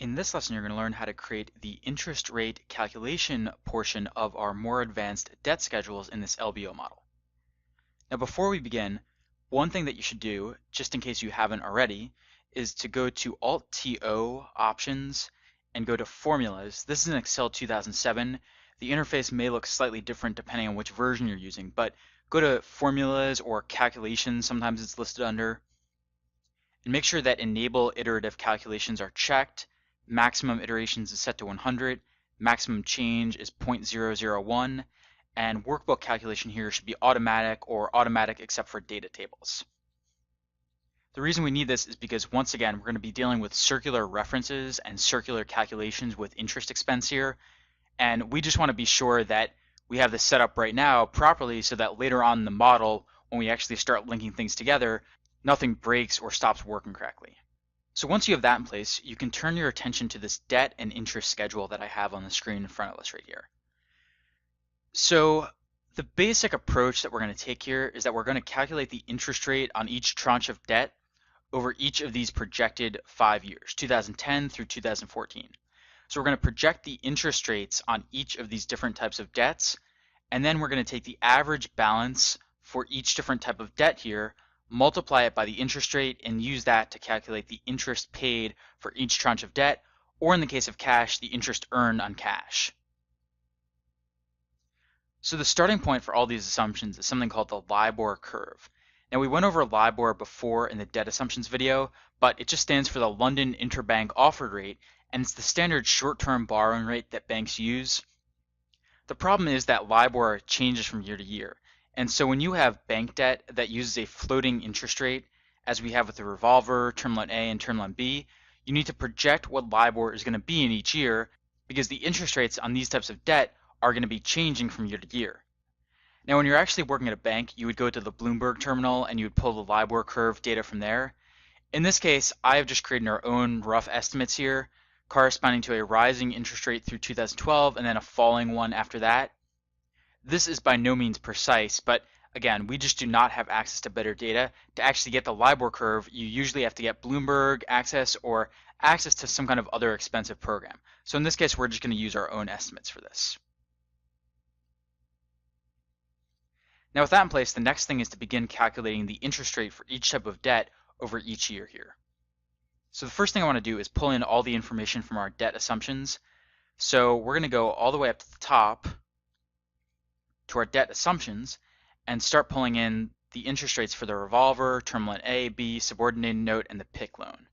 In this lesson, you're going to learn how to create the interest rate calculation portion of our more advanced debt schedules in this LBO model. Now, before we begin, one thing that you should do, just in case you haven't already, is to go to Alt-TO Options and go to Formulas. This is in Excel 2007. The interface may look slightly different depending on which version you're using, but go to Formulas or Calculations, sometimes it's listed under, and make sure that Enable Iterative Calculations are checked. Maximum iterations is set to 100, maximum change is 0.001, and workbook calculation here should be automatic or automatic except for data tables. The reason we need this is because, once again, we're going to be dealing with circular references and circular calculations with interest expense here, and we just want to be sure that we have this set up right now properly so that later on in the model, when we actually start linking things together, nothing breaks or stops working correctly. So once you have that in place, you can turn your attention to this debt and interest schedule that I have on the screen in front of us right here. So the basic approach that we're going to take here is that we're going to calculate the interest rate on each tranche of debt over each of these projected 5 years, 2010 through 2014. So we're going to project the interest rates on each of these different types of debts, and then we're going to take the average balance for each different type of debt here, multiply it by the interest rate, and use that to calculate the interest paid for each tranche of debt, or in the case of cash, the interest earned on cash. So the starting point for all these assumptions is something called the LIBOR curve. Now, we went over LIBOR before in the debt assumptions video, but it just stands for the London Interbank Offered Rate, and it's the standard short-term borrowing rate that banks use. The problem is that LIBOR changes from year to year. And so when you have bank debt that uses a floating interest rate, as we have with the revolver, term loan A, and term loan B, you need to project what LIBOR is going to be in each year because the interest rates on these types of debt are going to be changing from year to year. Now, when you're actually working at a bank, you would go to the Bloomberg terminal and you would pull the LIBOR curve data from there. In this case, I have just created our own rough estimates here, corresponding to a rising interest rate through 2012 and then a falling one after that. This is by no means precise, but again, we just do not have access to better data. To actually get the LIBOR curve, you usually have to get Bloomberg access or access to some kind of other expensive program. So in this case, we're just going to use our own estimates for this. Now with that in place, the next thing is to begin calculating the interest rate for each type of debt over each year here. So the first thing I want to do is pull in all the information from our debt assumptions. So we're going to go all the way up to the top to our debt assumptions and start pulling in the interest rates for the revolver, term loan A, B, subordinated note, and the PIK loan.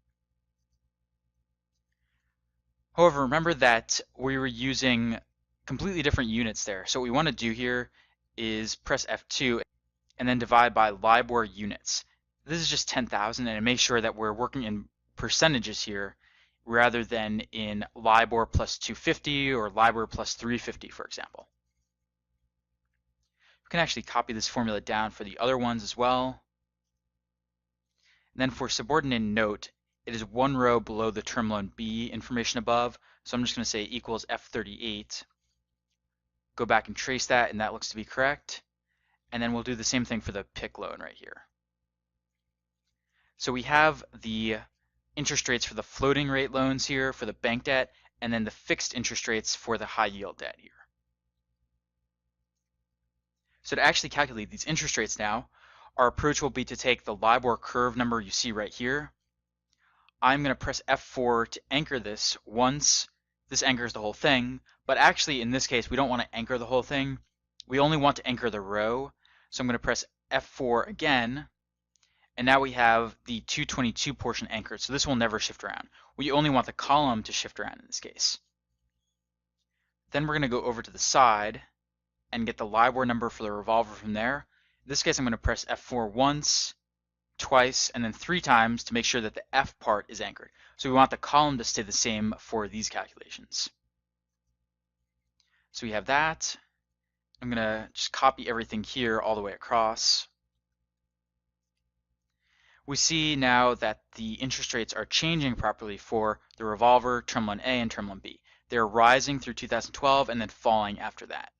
However, remember that we were using completely different units there. So what we want to do here is press F2 and then divide by LIBOR units. This is just 10,000, and it makes sure that we're working in percentages here rather than in LIBOR plus 250 or LIBOR plus 350, for example. Can actually copy this formula down for the other ones as well. And then for subordinate note, it is one row below the term loan B information above. So I'm just going to say equals F38. Go back and trace that, and that looks to be correct. And then we'll do the same thing for the PIK loan right here. So we have the interest rates for the floating rate loans here for the bank debt, and then the fixed interest rates for the high yield debt here. So to actually calculate these interest rates now, our approach will be to take the LIBOR curve number you see right here. I'm going to press F4 to anchor this once. This anchors the whole thing, but actually in this case we don't want to anchor the whole thing. We only want to anchor the row. So I'm going to press F4 again, and now we have the 222 portion anchored, so this will never shift around. We only want the column to shift around in this case. Then we're going to go over to the side and get the LIBOR number for the revolver from there. In this case, I'm going to press F4 once, twice, and then 3 times to make sure that the F part is anchored. So we want the column to stay the same for these calculations. So we have that. I'm going to just copy everything here all the way across. We see now that the interest rates are changing properly for the revolver, term loan A, and term loan B. They're rising through 2012 and then falling after that.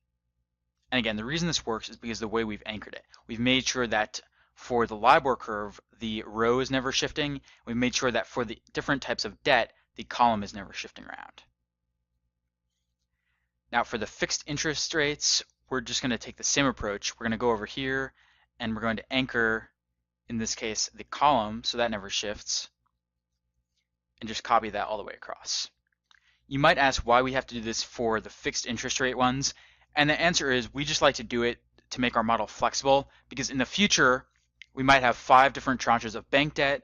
And again, the reason this works is because of the way we've anchored it. We've made sure that for the LIBOR curve, the row is never shifting. We've made sure that for the different types of debt, the column is never shifting around. Now for the fixed interest rates, we're just going to take the same approach. We're going to go over here and we're going to anchor, in this case, the column so that never shifts, and just copy that all the way across. You might ask why we have to do this for the fixed interest rate ones, and the answer is we just like to do it to make our model flexible, because in the future we might have 5 different tranches of bank debt,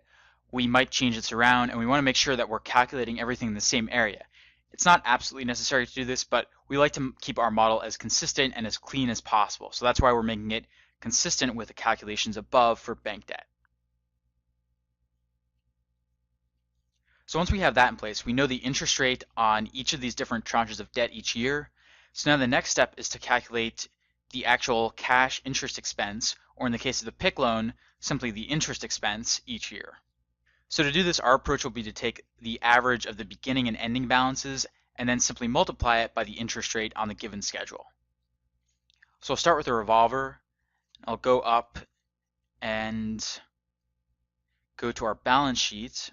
we might change this around, and we want to make sure that we're calculating everything in the same area. It's not absolutely necessary to do this, but we like to keep our model as consistent and as clean as possible. So that's why we're making it consistent with the calculations above for bank debt. So once we have that in place, we know the interest rate on each of these different tranches of debt each year. So now the next step is to calculate the actual cash interest expense, or in the case of the PIK loan, simply the interest expense each year. So to do this, our approach will be to take the average of the beginning and ending balances and then simply multiply it by the interest rate on the given schedule. So I'll start with a revolver. I'll go up and go to our balance sheet.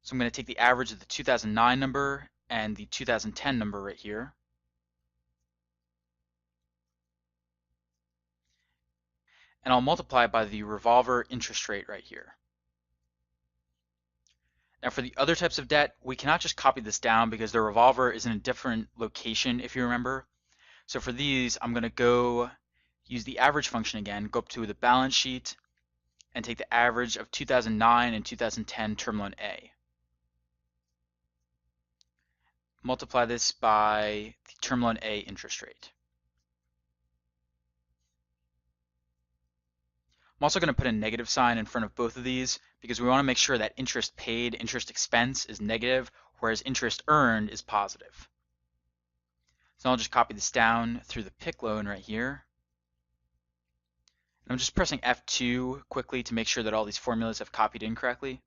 So I'm going to take the average of the 2009 number and the 2010 number right here. And I'll multiply by the revolver interest rate right here. Now for the other types of debt, we cannot just copy this down because the revolver is in a different location, if you remember. So for these, I'm going to go use the average function again, go up to the balance sheet, and take the average of 2009 and 2010 term loan A. Multiply this by the term loan A interest rate. I'm also going to put a negative sign in front of both of these because we want to make sure that interest paid, interest expense is negative, whereas interest earned is positive. So I'll just copy this down through the PIK loan right here. And I'm just pressing F2 quickly to make sure that all these formulas have copied in correctly.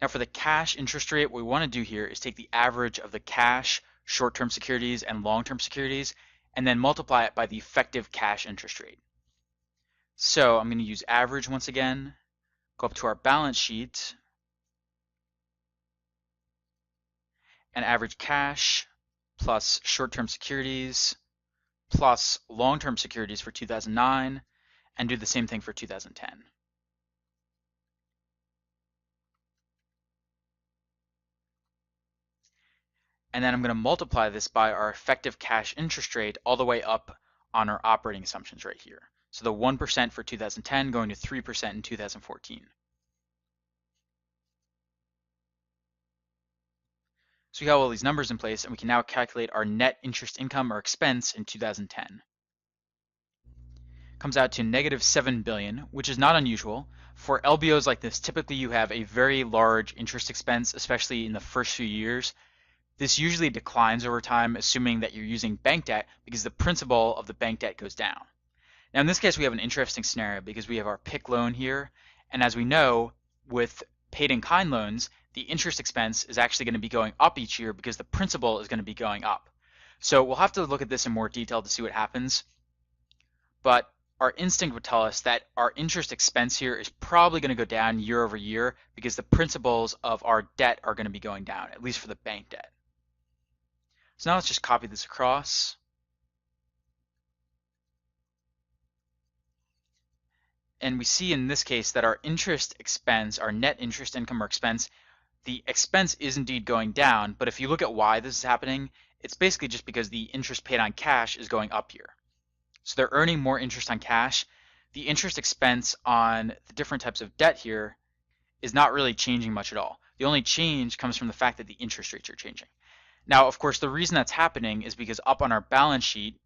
Now for the cash interest rate, what we want to do here is take the average of the cash, short-term securities, and long-term securities, and then multiply it by the effective cash interest rate. So I'm going to use average once again, go up to our balance sheet, and average cash plus short-term securities plus long-term securities for 2009, and do the same thing for 2010. And then I'm going to multiply this by our effective cash interest rate all the way up on our operating assumptions right here. So the 1% for 2010 going to 3% in 2014. So we have all these numbers in place, and we can now calculate our net interest income or expense in 2010. Comes out to negative 7 billion, which is not unusual. For LBOs like this, typically you have a very large interest expense, especially in the first few years. This usually declines over time, assuming that you're using bank debt, because the principal of the bank debt goes down. Now in this case, we have an interesting scenario because we have our PIK loan here, and as we know, with paid-in-kind loans, the interest expense is actually going to be going up each year because the principal is going to be going up. So we'll have to look at this in more detail to see what happens, but our instinct would tell us that our interest expense here is probably going to go down year over year because the principals of our debt are going to be going down, at least for the bank debt. So now let's just copy this across. And we see in this case that our interest expense, our net interest income or expense, the expense is indeed going down, but if you look at why this is happening, it's basically just because the interest paid on cash is going up here. So they're earning more interest on cash. The interest expense on the different types of debt here is not really changing much at all. The only change comes from the fact that the interest rates are changing. Now, of course, the reason that's happening is because up on our balance sheet,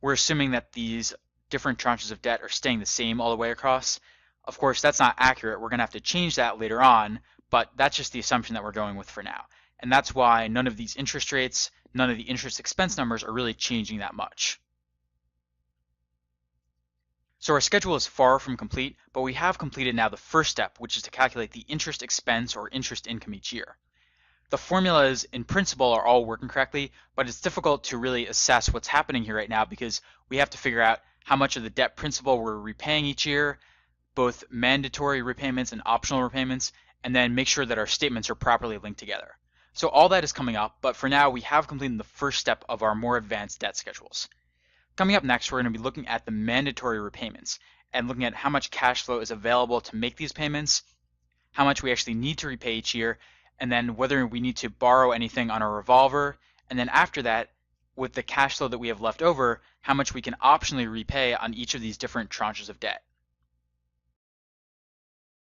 we're assuming that these different tranches of debt are staying the same all the way across. Of course, that's not accurate. We're going to have to change that later on, but that's just the assumption that we're going with for now. And that's why none of these interest rates, none of the interest expense numbers are really changing that much. So our schedule is far from complete, but we have completed now the first step, which is to calculate the interest expense or interest income each year. The formulas in principle are all working correctly, but it's difficult to really assess what's happening here right now because we have to figure out how much of the debt principal we're repaying each year, both mandatory repayments and optional repayments, and then make sure that our statements are properly linked together. So all that is coming up, but for now we have completed the first step of our more advanced debt schedules. Coming up next, we're going to be looking at the mandatory repayments and looking at how much cash flow is available to make these payments, how much we actually need to repay each year, and then whether we need to borrow anything on our revolver, and then after that, with the cash flow that we have left over, how much we can optionally repay on each of these different tranches of debt.